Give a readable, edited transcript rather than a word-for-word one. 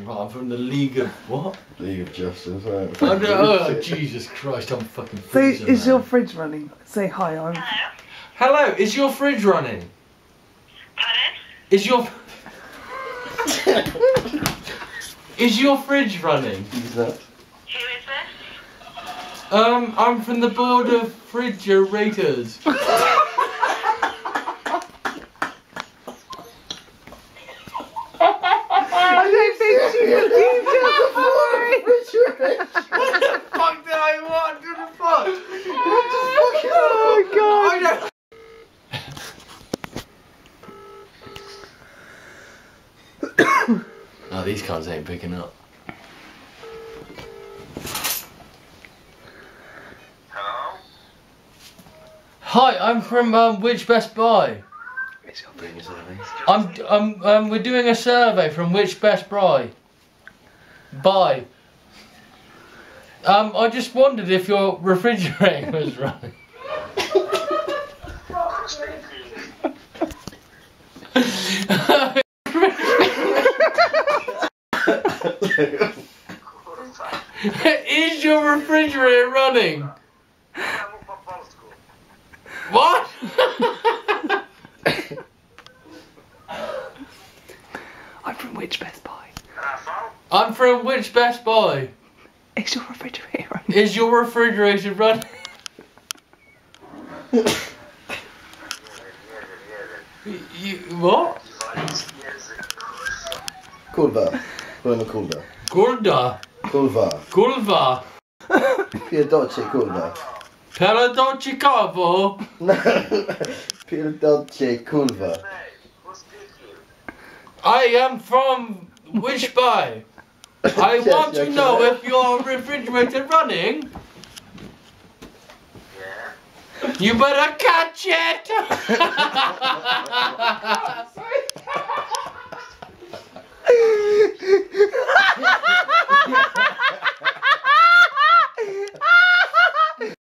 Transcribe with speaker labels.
Speaker 1: I'm from the League of what?
Speaker 2: League of Justice, right?
Speaker 1: Oh, no, oh Jesus Christ, I'm fucking
Speaker 3: So
Speaker 1: freezing.
Speaker 3: is your fridge running? Say hi, I'm...
Speaker 1: Hello, is your fridge running?
Speaker 4: Pardon?
Speaker 1: Is your... Is your fridge running?
Speaker 2: Who's that?
Speaker 4: Who is this?
Speaker 1: I'm from the board of refrigerators.
Speaker 3: I don't think she believes your story!
Speaker 1: What the fuck did I want? What the fuck?
Speaker 3: Oh god!
Speaker 1: I don't... Oh, these cunts ain't picking up.
Speaker 4: Hello?
Speaker 1: Hi, I'm from which Best Buy? We're doing a survey from which Best Buy. Buy. I just wondered if your refrigerator was running. Is your refrigerator running? What?
Speaker 3: I'm from which Best Buy?
Speaker 1: I'm from which Best Buy?
Speaker 3: Is your refrigerator running?
Speaker 1: Is your refrigerator running? You, what?
Speaker 2: Kurwa. Pełno kurwa.
Speaker 1: Kurda.
Speaker 2: Kurwa.
Speaker 1: Kurwa.
Speaker 2: Pierdolcie kurwa.
Speaker 1: Pierdolcie kawo.
Speaker 2: Pierdolcie kurwa.
Speaker 1: I am from which buy? I want to know if your refrigerator running.
Speaker 4: Yeah.
Speaker 1: You better catch it.